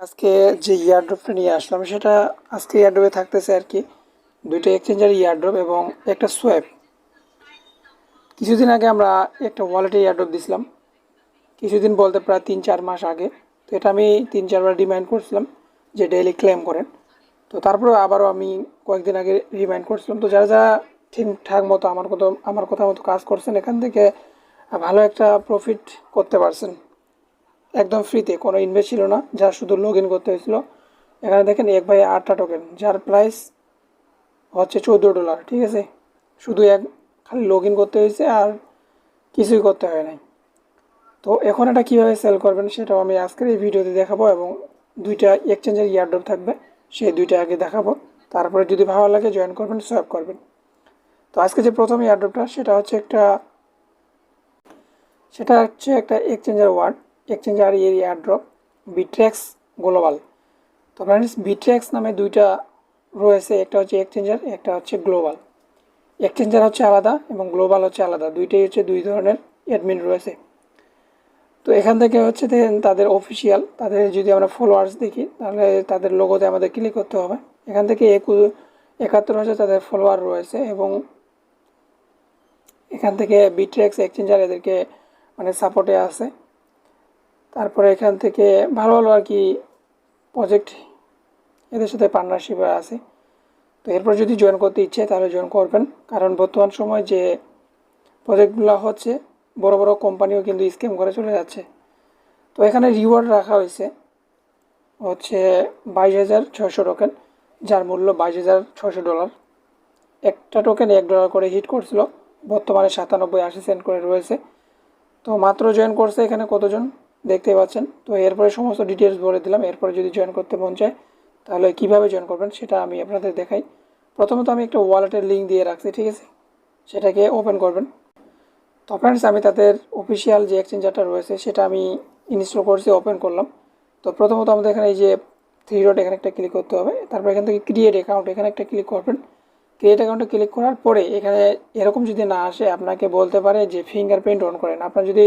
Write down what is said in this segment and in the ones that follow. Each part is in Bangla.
আজকে যে ইয়ারড্রপটা নিয়ে আসলাম সেটা আজকে ইয়ারড্রপে থাকতেছে আর কি দুইটা এক্সচেঞ্জের ইয়ারড্রপ এবং একটা সোয়াপ। কিছুদিন আগে আমরা একটা ওয়ালেটে ইয়ারড্রপ দিছিলাম, কিছুদিন বলতে প্রায় 3-4 মাস আগে। তো এটা আমি 3-4বার রিমাইন্ড করছিলাম যে ডেইলি ক্লেম করেন। তো তারপরে আবারও আমি কয়েকদিন আগে রিমাইন্ড করছিলাম। তো যারা যারা ঠিকঠাক মতো আমার কথা মতো কাজ করছেন এখান থেকে ভালো একটা প্রফিট করতে পারছেন একদম ফ্রিতে, কোনো ইনভেস্ট ছিল না, যা শুধু লগ ইন করতে হয়েছিল। এখানে দেখেন 1/8টা টোকেন, যার প্রাইস হচ্ছে $14। ঠিক আছে, শুধু খালি লগ ইন করতে হয়েছে আর কিছুই করতে হয় নাই। তো এখন এটা কীভাবে সেল করবেন সেটাও আমি আজকের এই ভিডিওতে দেখাবো এবং দুইটা এক্সচেঞ্জের ইয়ারড্রপ থাকবে, সেই দুইটা আগে দেখাবো। তারপরে যদি ভালো লাগে জয়েন করবেন, সোয়াপ করবেন। তো আজকে যে প্রথম ইয়ারড্রপটা সেটা হচ্ছে একটা এক্সচেঞ্জার এর ইয়ারড্রপ বিট্রেক্স গ্লোবাল। তো ফ্রেন্ডস, বিট্রেক্স নামে দুইটা রয়েছে, একটা হচ্ছে এক্সচেঞ্জার, একটা হচ্ছে গ্লোবাল। এক্সচেঞ্জার হচ্ছে আলাদা এবং গ্লোবাল হচ্ছে আলাদা, দুইটাই হচ্ছে দুই ধরনের অ্যাডমিন রয়েছে। তো এখান থেকে হচ্ছে তাদের অফিসিয়াল, তাদের যদি আমরা ফলোয়ার্স দেখি তাহলে তাদের লোগোতে আমাদের ক্লিক করতে হবে। এখান থেকে 71,000 তাদের ফলোয়ার রয়েছে এবং এখান থেকে বিট্রেক্স এক্সচেঞ্জার এদেরকে মানে সাপোর্টে আছে। তারপরে এখান থেকে ভালো ভালো আর কি প্রজেক্ট এদের সাথে পার্টনারশিপে আছে। তো এরপর যদি জয়েন করতে ইচ্ছে তাহলে জয়েন করবেন, কারণ বর্তমান সময় যে প্রজেক্টগুলো হচ্ছে বড় বড় কোম্পানিও কিন্তু স্ক্যাম করে চলে যাচ্ছে। তো এখানে রিওয়ার্ড রাখা হয়েছে হচ্ছে 22,600 টোকেন, যার মূল্য $22,600। একটা টোকেন $1 করে হিট করছিল, বর্তমানে 97-80 সেন্ট করে রয়েছে। তো মাত্র জয়েন করছে এখানে কতজন দেখতে পাচ্ছেন। তো এরপরে সমস্ত ডিটেলস বলে দিলাম। এরপরে যদি জয়েন করতে মন চায় তাহলে কিভাবে জয়েন করবেন সেটা আমি আপনাদের দেখাই। প্রথমত আমি একটা ওয়ালেটের লিঙ্ক দিয়ে রাখছি, ঠিক আছে, সেটাকে ওপেন করবেন। তো ফ্রেন্ডস, আমি তাদের অফিসিয়াল যে এক্সচেঞ্জারটা রয়েছে সেটা আমি ইনস্টল করছি, ওপেন করলাম। তো প্রথমত আমাদের এখানে এই যে 3 ডট এখানে একটা ক্লিক করতে হবে, তারপর এখান থেকে ক্রিয়েট অ্যাকাউন্ট এখানে একটা ক্লিক করবেন। ক্রিয়েট অ্যাকাউন্টে ক্লিক করার পরে এখানে এরকম যদি না আসে আপনাকে বলতে পারে যে ফিঙ্গারপ্রিন্ট অন করেন। আপনার যদি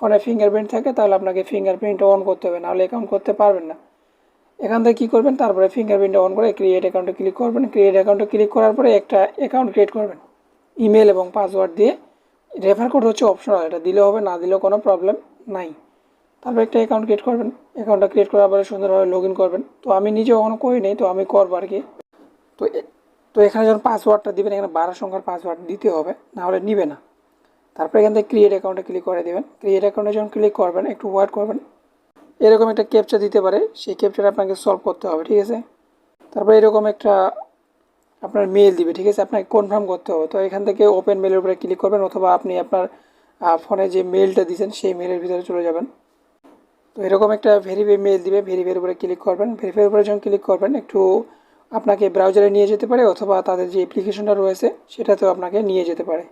ফোনে ফিঙ্গারপ্রিন্ট থাকে তাহলে আপনাকে ফিঙ্গারপ্রিন্ট অন করতে হবে, নাহলে অ্যাকাউন্ট করতে পারবেন না। এখান থেকে কী করবেন, তারপরে ফিঙ্গারপ্রিন্ট অন করে ক্রিয়েট অ্যাকাউন্টে ক্লিক করবেন। ক্রিয়েট অ্যাকাউন্টে ক্লিক করার পরে একটা অ্যাকাউন্ট ক্রিয়েট করবেন ইমেল এবং পাসওয়ার্ড দিয়ে। রেফার কোড হচ্ছে অপশনাল, এটা দিলে হবে, না দিলেও কোনো প্রবলেম নাই। তারপর একটা অ্যাকাউন্ট ক্রিয়েট করবেন। অ্যাকাউন্টটা ক্রিয়েট করার পরে সুন্দরভাবে লগ ইন করবেন। তো আমি নিজে কখনো করি নাই, তো আমি করবো আর কি। তো তো এখানে যখন পাসওয়ার্ডটা দিবেন এখানে 12 সংখ্যার পাসওয়ার্ড দিতে হবে, নাহলে নিবে না। তারপরে এখান থেকে ক্রিয়েট অ্যাকাউন্টে ক্লিক করে দেবেন। ক্রিয়েট অ্যাকাউন্টে যখন ক্লিক করবেন একটু ওয়েট করবেন, এরকম একটা ক্যাপচা দিতে পারে, সেই ক্যাপচাটা আপনাকে সলভ করতে হবে, ঠিক আছে। তারপরে এরকম একটা আপনার মেল দিবে, ঠিক আছে, আপনাকে কনফার্ম করতে হবে। তো এখান থেকে ওপেন মেলের উপরে ক্লিক করবেন, অথবা আপনি আপনার ফোনে যে মেলটা দিয়েছেন সেই মেলের ভিতরে চলে যাবেন। তো এরকম একটা ভেরিফাই মেল দিবে, ভেরিফাইয়ের উপরে ক্লিক করবেন। ভেরিফাইয়ের উপরে যখন ক্লিক করবেন একটু আপনাকে ব্রাউজারে নিয়ে যেতে পারে, অথবা তাদের যে অ্যাপ্লিকেশনটা রয়েছে সেটাতেও আপনাকে নিয়ে যেতে পারে।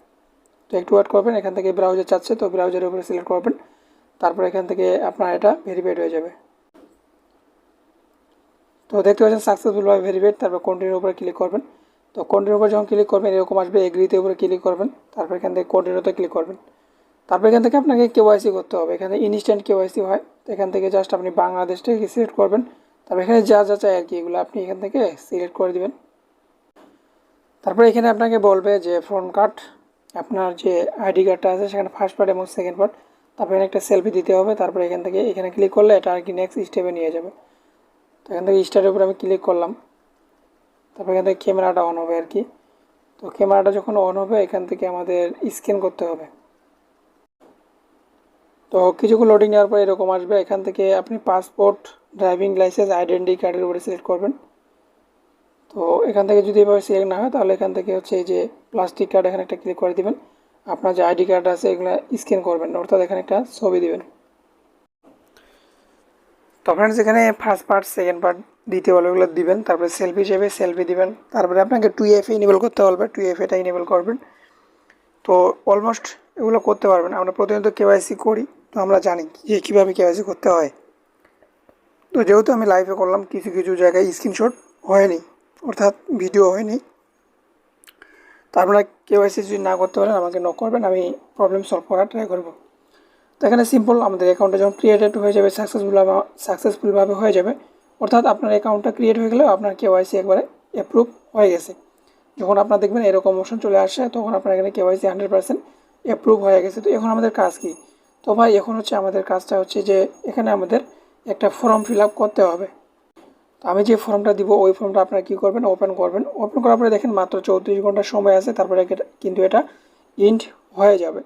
তো একটু ওয়েট করবেন, এখান থেকে ব্রাউজার চাচ্ছে, তো ব্রাউজারের উপরে সিলেক্ট করবেন। তারপর এখান থেকে আপনার এটা ভেরিফাইড হয়ে যাবে। তো দেখতে পাচ্ছেন সাকসেসফুলভাবে ভেরিফাইড। তারপর কন্টিনিউর উপরে ক্লিক করবেন। তো কন্টিনিউর উপরে যখন ক্লিক করবেন এরকম আসবে, এগ্রিতে উপরে ক্লিক করবেন। তারপর এখান থেকে কন্টিনিউতে ক্লিক করবেন। তারপর এখান থেকে আপনাকে কেওয়াইসি করতে হবে, এখানে ইনস্ট্যান্ট কেওয়াইসি হয়। তো এখান থেকে জাস্ট আপনি বাংলাদেশটাকে সিলেক্ট করবেন। তারপর এখানে যা যা চাই আর কি এগুলো আপনি এখান থেকে সিলেক্ট করে দেবেন। তারপরে এখানে আপনাকে বলবে যে ফ্রন্ট কার্ড, আপনার যে আইডি কার্ডটা আছে সেখানে ফার্স্ট পার্ট এবং সেকেন্ড পার্ট। তারপর এখানে একটা সেলফি দিতে হবে। তারপরে এখান থেকে এখানে ক্লিক করলে এটা আর কি নেক্সট স্টেপে নিয়ে যাবে। তো এখান থেকে স্টার্টের উপরে আমি ক্লিক করলাম। তারপর এখান থেকে ক্যামেরাটা অন হবে আর কি। তো ক্যামেরাটা যখন অন হবে এখান থেকে আমাদের স্ক্যান করতে হবে। তো কিছুক্ষণ লোডিং নেওয়ার পর এরকম আসবে। এখান থেকে আপনি পাসপোর্ট, ড্রাইভিং লাইসেন্স, আইডেন্টি কার্ডের উপরে সিলেক্ট করবেন। তো এখান থেকে যদি এভাবে সিলেক্ট না হয় তাহলে এখান থেকে হচ্ছে এই যে প্লাস্টিক কার্ড এখানে একটা ক্লিক করে দিবেন। আপনার যে আইডি কার্ড আছে এগুলো স্ক্যান করবেন, অর্থাৎ এখানে একটা ছবি দিবেন। তো ফ্রেন্ডস, এখানে ফার্স্ট পার্ট, সেকেন্ড পার্ট দিতে বলে ওগুলো দিবেন। তারপরে সেলফি হিসেবে সেলফি দিবেন। তারপরে আপনাকে 2FA ইনেবল করতে বলবে, 2FAটা ইনেবল করবেন। তো অলমোস্ট এগুলো করতে পারবেন। আমরা প্রতিনিয়ত কেওয়াইসি করি, তো আমরা জানি যে কীভাবে কেওয়াইসি করতে হয়। তো যেহেতু আমি লাইভে করলাম, কিছু কিছু জায়গায় স্ক্রিনশট হয়নি, অর্থাৎ ভিডিও হয়নি। তো আপনারা কেওয়াইসি যদি না করতে পারেন আমাকে নক করবেন, আমি প্রবলেম সলভ করার ট্রাই করব। তো এখানে সিম্পল আমাদের অ্যাকাউন্টে যখন ক্রিয়েটেড হয়ে যাবে, সাকসেসফুলভাবে হয়ে যাবে, অর্থাৎ আপনার অ্যাকাউন্টটা ক্রিয়েট হয়ে গেলেও আপনার কেওয়াইসি একবারে অ্যাপ্রুভ হয়ে গেছে। যখন আপনার দেখবেন এরকম অপশন চলে আসে তখন আপনার এখানে কেওয়াইসি 100% অ্যাপ্রুভ হয়ে গেছে। তো এখন আমাদের কাজ কি? তো ভাই এখন হচ্ছে আমাদের কাজটা হচ্ছে যে এখানে আমাদের একটা ফর্ম ফিল আপ করতে হবে। তো আমি যে ফর্মটা দিব ওই ফর্মটা আপনারা কী করবেন, ওপেন করবেন। ওপেন করার পরে দেখেন মাত্র 34 ঘন্টা সময় আছে, তারপরে কিন্তু এটা ইন্ড হয়ে যাবে।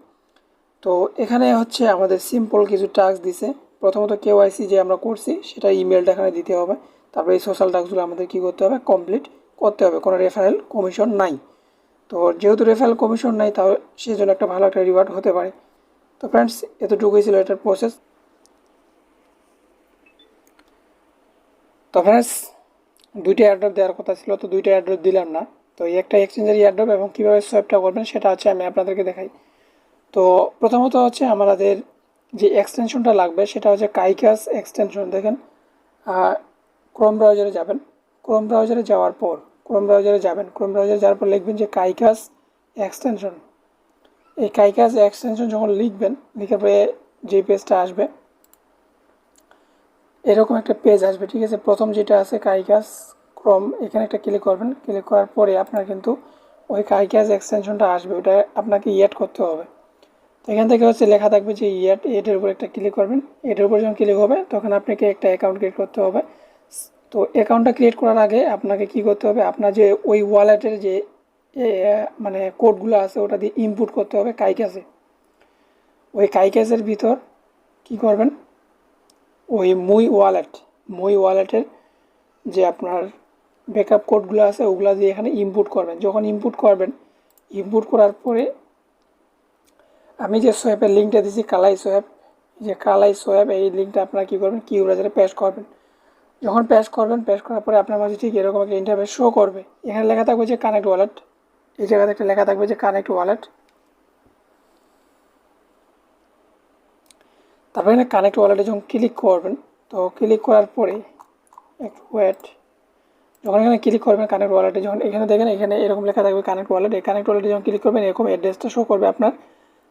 তো এখানে হচ্ছে আমাদের সিম্পল কিছু টাস্ক দিছে। প্রথমত কেওয়াইসি যে আমরা করছি সেটা ইমেলটা এখানে দিতে হবে। তারপরে এই সোশ্যাল টাস্কগুলো আমাদের কী করতে হবে, কমপ্লিট করতে হবে। কোনো রেফারেল কমিশন নাই। তো যেহেতু রেফারেল কমিশন নাই তাও সেই জন্য একটা ভালো একটা রিওয়ার্ড হতে পারে। তো ফ্রেন্ডস, এতটুকুই ছিল এটার প্রসেস। তো ফ্রেন্ডস, 2টা এয়ারড্রপ দেওয়ার কথা ছিল, তো 2টা এয়ারড্রপ দিলাম না। তো এই একটা এক্সচেঞ্জের এয়ারড্রপ এবং কীভাবে সোয়াপটা করবেন সেটা হচ্ছে আমি আপনাদেরকে দেখাই। তো প্রথমত হচ্ছে আমাদের যে এক্সটেনশনটা লাগবে সেটা হচ্ছে কাইকাস এক্সটেনশন। দেখেন ক্রোম ব্রাউজারে যাবেন, ক্রোম ব্রাউজারে যাওয়ার পর ক্রোম ব্রাউজারে যাওয়ার পর লিখবেন যে কাইকাস এক্সটেনশন। এই কাইকাস এক্সটেনশন যখন লিখবেন, লিখার পরে যে পেজটা আসবে এরকম একটা পেজ আসবে, ঠিক আছে। প্রথম যেটা আছে কাইকাস ক্রোম, এখানে একটা ক্লিক করবেন। ক্লিক করার পরে আপনার কিন্তু ওই কাইকাস এক্সটেনশনটা আসবে, ওটা আপনাকে ইয়েট করতে হবে। তো এখান থেকে হচ্ছে লেখা থাকবে যে এটার উপর একটা ক্লিক করবেন। এটার উপর যখন ক্লিক হবে তখন আপনাকে একটা অ্যাকাউন্ট ক্রিয়েট করতে হবে। তো অ্যাকাউন্টটা ক্রিয়েট করার আগে আপনাকে কি করতে হবে, আপনার যে ওই ওয়ালেটের যে মানে কোডগুলো আছে ওটা দিয়ে ইনপুট করতে হবে কাইকাসে। ওই কাইকাসের ভিতর কি করবেন, ওই মই ওয়ালেটের যে আপনার ব্যাকআপ কোডগুলো আছে ওগুলো দিয়ে এখানে ইনপুট করবেন। যখন ইনপুট করবেন, ইনপুট করার পরে আমি যে সোয়াপের লিঙ্কটা দিয়েছি কালাই সোয়াপ, এই লিঙ্কটা আপনারা কী করবেন, কি ব্রাউজারে পেস্ট করবেন। যখন পেস্ট করার পরে আপনার মাঝে ঠিক এরকম একটা ইন্টারফেস শো করবে। এখানে লেখা থাকবে যে কানেক্ট ওয়ালেট, এই জায়গাতে একটা লেখা থাকবে যে কানেক্ট ওয়ালেট। তারপরে এখানে কানেক্ট ওয়ালেটে যখন ক্লিক করবেন, তো ক্লিক করার পরে একটু ওয়েট, যখন এখানে ক্লিক করবেন কানেক্ট ওয়ালেটে, যখন এখানে দেখেন এখানে এরকম লেখা থাকবে কানেক্ট ওয়ালেট। এই কানেক্ট ওয়ালেটে যখন ক্লিক করবেন এরকম অ্যাড্রেসটা শো করবে আপনার।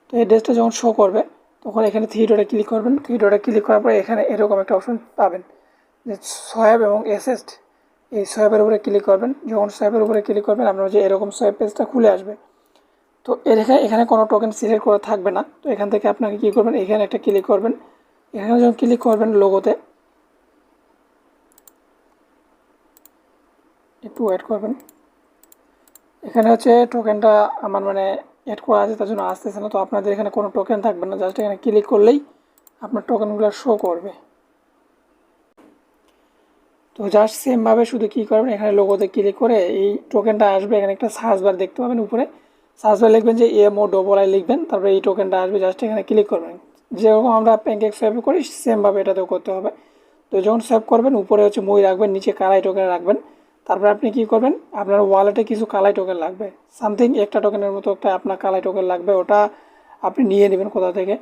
তো অ্যাড্রেসটা যখন শো করবে তখন এখানে থ্রি ডটে ক্লিক করবেন। থ্রি ডটে ক্লিক করার পরে এখানে এরকম একটা অপশন পাবেন যে সোয়াপ এবং অ্যাসেস্ট। এই সোয়াপের উপরে ক্লিক করবেন। যখন সোয়াপের উপরে ক্লিক করবেন আপনার যে এরকম সোয়াপ পেজটা খুলে আসবে। তো এখানে কোনো টোকেন সিলেক্ট করা থাকবে না। তো এখান থেকে আপনাকে কী করবেন, এখানে একটা ক্লিক করবেন। এখানে যখন ক্লিক করবেন লোগোতে, একটু ওয়েট করবেন। এখানে হচ্ছে টোকেনটা আমার মানে অ্যাড করা আছে তার জন্য আসতেছে না। তো আপনাদের এখানে কোনো টোকেন থাকবে না, জাস্ট এখানে ক্লিক করলেই আপনার টোকেনগুলো শো করবে। তো জাস্ট সেমভাবে শুধু কী করবেন, এখানে লোগোতে ক্লিক করে এই টোকেনটা আসবে। এখানে একটা সার্চ বার দেখতে পাবেন উপরে, সার্চ বার লিখবেন যে MOII লিখবেন, তারপরে এই টোকেনটা আসবে। জাস্ট এখানে ক্লিক করবেন। যেরকম আমরা প্যানকেক সোয়াপ করি সেমভাবে এটাতেও করতে হবে। তো যখন সোয়াপ করবেন উপরে হচ্ছে মই রাখবেন, নিচে কালাই টোকেন রাখবেন। তারপরে আপনি কী করবেন, আপনার ওয়ালেটে কিছু কালাই টোকেন লাগবে, সামথিং একটা টোকেনের মতো একটা আপনার কালাই টোকেন লাগবে, ওটা আপনি নিয়ে নেবেন কোথা থেকে।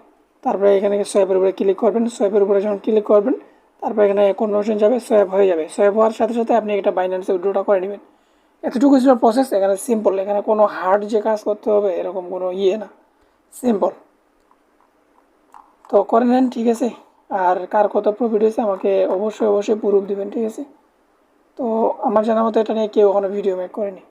তারপরে এখানে সোয়াপের উপরে ক্লিক করবেন। সোয়াপের উপরে যখন ক্লিক করবেন তারপর এখানে কনভার্সন যাবে, সোয়াপ হয়ে যাবে। সোয়াপ হওয়ার সাথে সাথে আপনি এটা বাইন্যান্সে উইথড্রটা করে নেবেন। এতটুকু ছিল প্রসেস। এখানে সিম্পল, এখানে কোনো হার্ড যে কাজ করতে হবে এরকম কোনো না, সিম্পল। তো করে নেন, ঠিক আছে। আর কার কত প্রফিট হয়েছে আমাকে অবশ্যই প্রুফ দিবেন, ঠিক আছে। তো আমার জানার মতো এটা নিয়ে কেউ কোনো ভিডিও মেক করেনি।